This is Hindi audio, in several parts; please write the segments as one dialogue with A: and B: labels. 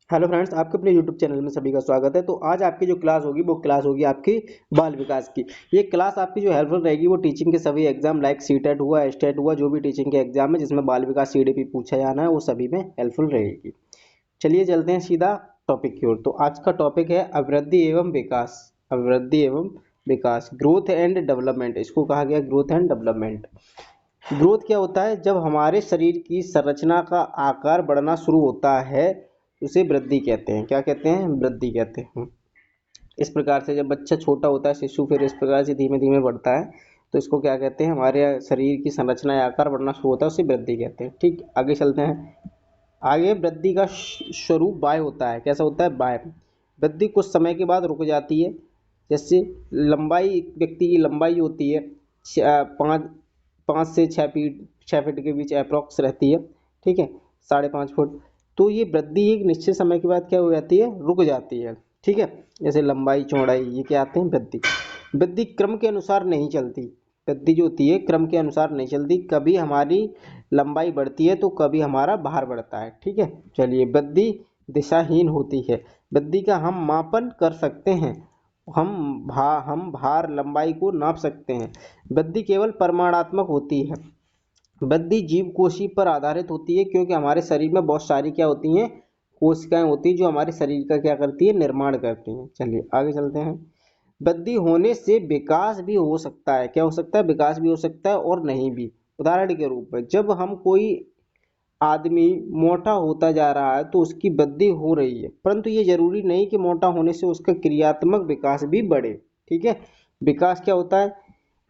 A: हेलो फ्रेंड्स, आपके अपने यूट्यूब चैनल में सभी का स्वागत है। तो आज आपकी जो क्लास होगी वो क्लास होगी आपकी बाल विकास की। ये क्लास आपकी जो हेल्पफुल रहेगी वो टीचिंग के सभी एग्जाम लाइक सीटेट हुआ, स्टेट हुआ, जो भी टीचिंग के एग्जाम है जिसमें बाल विकास सीडीपी पूछा जाना है वो सभी में हेल्पफुल रहेगी। चलिए चलते हैं सीधा टॉपिक की ओर। तो आज का टॉपिक है अभिवृद्धि एवं विकास। अभिवृद्धि एवं विकास, ग्रोथ एंड डेवलपमेंट, इसको कहा गया ग्रोथ एंड डेवलपमेंट। ग्रोथ क्या होता है? जब हमारे शरीर की संरचना का आकार बढ़ना शुरू होता है उसे वृद्धि कहते हैं। क्या कहते हैं? वृद्धि कहते हैं। इस प्रकार से जब बच्चा छोटा होता है, शिशु, फिर इस प्रकार से धीमे धीमे बढ़ता है, तो इसको क्या कहते हैं? हमारे शरीर की संरचना या आकार बढ़ना शुरू होता है, उसे वृद्धि कहते हैं। ठीक, आगे चलते हैं। आगे वृद्धि का स्वरूप बाय होता है। कैसा होता है? बाय। वृद्धि कुछ समय के बाद रुक जाती है। जैसे लंबाई, एक व्यक्ति की लंबाई होती है पाँच 5 से 6 फीट, 6 फीट के बीच अप्रॉक्स रहती है। ठीक है, 5.5 फुट। तो ये वृद्धि एक निश्चित समय के बाद क्या हो जाती है? रुक जाती है। ठीक है, जैसे लंबाई, चौड़ाई, ये क्या आते हैं? वृद्धि। वृद्धि क्रम के अनुसार नहीं चलती। वृद्धि जो होती है क्रम के अनुसार नहीं चलती। कभी हमारी लंबाई बढ़ती है तो कभी हमारा भार बढ़ता है। ठीक है, चलिए। वृद्धि दिशाहीन होती है। वृद्धि का हम मापन कर सकते हैं। हम भार, लंबाई को नाप सकते हैं। वृद्धि केवल परिमाणात्मक होती है। वृद्धि जीवकोशी पर आधारित होती है, क्योंकि हमारे शरीर में बहुत सारी क्या होती हैं? कोशिकाएं होती हैं जो हमारे शरीर का क्या करती है? निर्माण करती हैं। चलिए आगे चलते हैं। वृद्धि होने से विकास भी हो सकता है। क्या हो सकता है? विकास भी हो सकता है और नहीं भी। उदाहरण के रूप में, जब हम कोई आदमी मोटा होता जा रहा है तो उसकी वृद्धि हो रही है, परंतु ये जरूरी नहीं कि मोटा होने से उसका क्रियात्मक विकास भी बढ़े। ठीक है, विकास क्या होता है?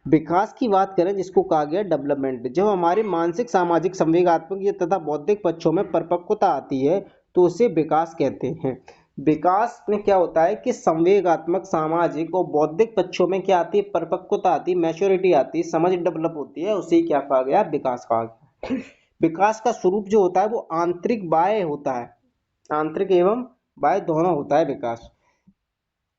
A: विकास की बात करें जिसको कहा गया डेवलपमेंट, जब हमारे मानसिक, सामाजिक, संवेगात्मक ये तथा बौद्धिक पक्षों में परिपक्वता आती है तो उसे विकास कहते हैं। विकास में क्या होता है कि संवेगात्मक, सामाजिक और बौद्धिक पक्षों में क्या आती है? परिपक्वता आती है, मैच्योरिटी आती है, समझ डेवलप होती है, उसे क्या कहा गया? विकास कहा गया। विकास का स्वरूप जो होता है वो आंतरिक, बाह्य होता है। आंतरिक एवं बाह्य दोनों होता है विकास।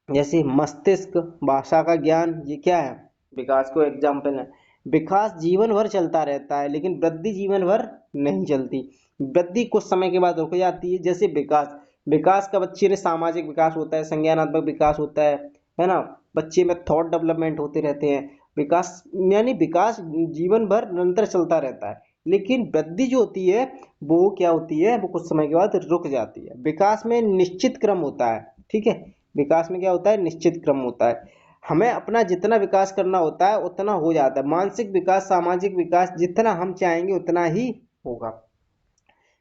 A: जैसे मस्तिष्क, भाषा का ज्ञान, ये क्या है? विकास को एग्जाम्पल है। विकास जीवन भर चलता रहता है लेकिन वृद्धि जीवन भर नहीं चलती। वृद्धि कुछ समय के बाद रुक जाती है। जैसे विकास, विकास का बच्चे में सामाजिक विकास होता है, संज्ञानात्मक विकास होता है ना? बच्चे में थॉट डेवलपमेंट होते रहते हैं। विकास यानी विकास जीवन भर निरंतर चलता रहता है। लेकिन वृद्धि जो होती है वो क्या होती है? वो कुछ समय के बाद रुक जाती है। विकास में निश्चित क्रम होता है। ठीक है, विकास में क्या होता है? निश्चित क्रम होता है। हमें अपना जितना विकास करना होता है उतना हो जाता है। मानसिक विकास, सामाजिक विकास, जितना हम चाहेंगे उतना ही होगा।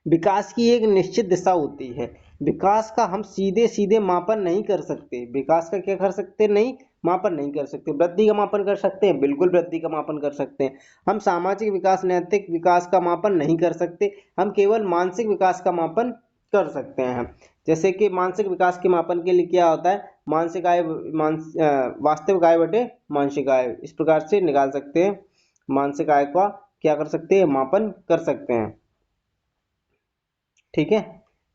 A: विकास की एक निश्चित दिशा होती है। विकास का हम सीधे सीधे मापन नहीं कर सकते। विकास का क्या कर सकते? नहीं, मापन नहीं कर सकते। वृद्धि का मापन कर सकते हैं, बिल्कुल वृद्धि का मापन कर सकते हैं। हम सामाजिक विकास, नैतिक विकास का मापन नहीं कर सकते। हम केवल मानसिक विकास का मापन कर सकते हैं। जैसे कि मानसिक विकास के मापन के लिए क्या होता है? मानसिक आय, वास्तविक आय बटे मानसिक आय, इस प्रकार से निकाल सकते हैं। मानसिक आय का क्या कर सकते हैं? मापन कर सकते हैं। ठीक है,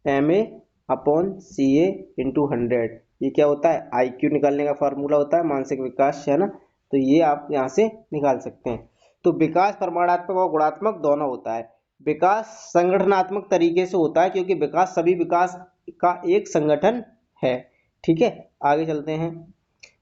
A: M A upon C A into 100, ये क्या होता है? आई क्यू निकालने का फार्मूला होता है, मानसिक विकास, है ना? तो ये आप यहाँ से निकाल सकते हैं। तो विकास परिमाणात्मक और गुणात्मक दोनों होता है। विकास संगठनात्मक तरीके से होता है, क्योंकि विकास सभी विकास का एक संगठन है। ठीक है, आगे चलते हैं।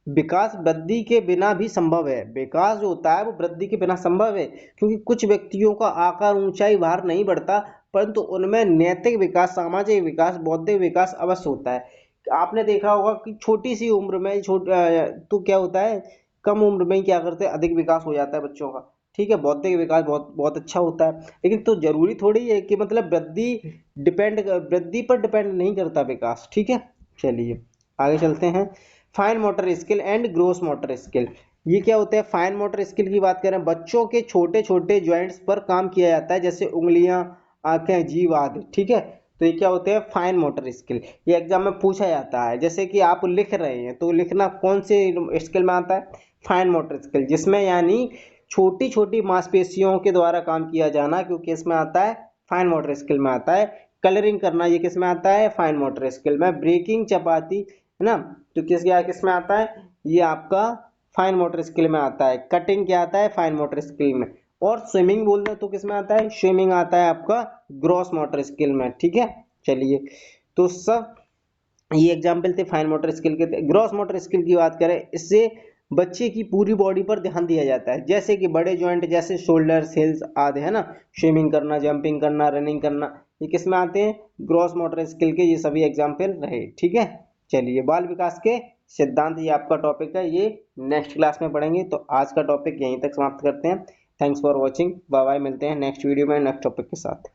A: विकास वृद्धि के बिना भी संभव है। विकास जो होता है वो वृद्धि के बिना संभव है, क्योंकि कुछ व्यक्तियों का आकार, ऊंचाई, भार नहीं बढ़ता, परंतु उनमें नैतिक विकास, सामाजिक विकास, बौद्धिक विकास अवश्य होता है। आपने देखा होगा कि छोटी सी उम्र में तो क्या होता है? कम उम्र में ही क्या करते हैं? अधिक विकास हो जाता है बच्चों का। ठीक है, बौद्धिक विकास बहुत बहुत अच्छा होता है। लेकिन तो जरूरी थोड़ी है कि मतलब वृद्धि पर डिपेंड नहीं करता विकास। ठीक है, चलिए आगे चलते हैं। Fine motor skill and gross motor skill, ये क्या होता है? फाइन मोटर स्किल की बात करें, बच्चों के छोटे छोटे ज्वाइंट्स पर काम किया जाता है, जैसे उंगलियां, आंखें, जीभ आदि। ठीक है, तो ये क्या होते हैं? Fine motor skill. ये एग्जाम में पूछा जाता है। जैसे कि आप लिख रहे हैं तो लिखना कौन से स्किल में आता है? फाइन मोटर स्किल, जिसमें यानी छोटी छोटी मांसपेशियों के द्वारा काम किया जाना, क्योंकि इसमें आता है, फाइन मोटर स्किल में आता है। कलरिंग करना, ये किस में आता है? फाइन मोटर स्किल में। ब्रेकिंग चपाती, है ना? तो किस में आता है? ये आपका फाइन मोटर स्किल में आता है। कटिंग क्या आता है? फाइन मोटर स्किल में। और स्विमिंग बोल रहे तो किस में आता है? स्विमिंग आता है आपका ग्रॉस मोटर स्किल में। ठीक है, चलिए। तो सब ये एग्जाम्पल थे फाइन मोटर स्किल के। ग्रॉस मोटर स्किल की बात करें, इससे बच्चे की पूरी बॉडी पर ध्यान दिया जाता है, जैसे कि बड़े जॉइंट जैसे शोल्डर, हिल्स आदि, है ना, स्विमिंग करना, जंपिंग करना, रनिंग करना, ये किस में आते हैं, ग्रॉस मोटर स्किल के। ये सभी एग्जाम्पल रहे, ठीक है। चलिए, बाल विकास के सिद्धांत, ये आपका टॉपिक है, ये नेक्स्ट क्लास में पढ़ेंगे। तो आज का टॉपिक यहीं तक समाप्त करते हैं। Thanks for watching, bye bye, मिलते हैं नेक्स्ट वीडियो में नेक्स्ट टॉपिक के साथ।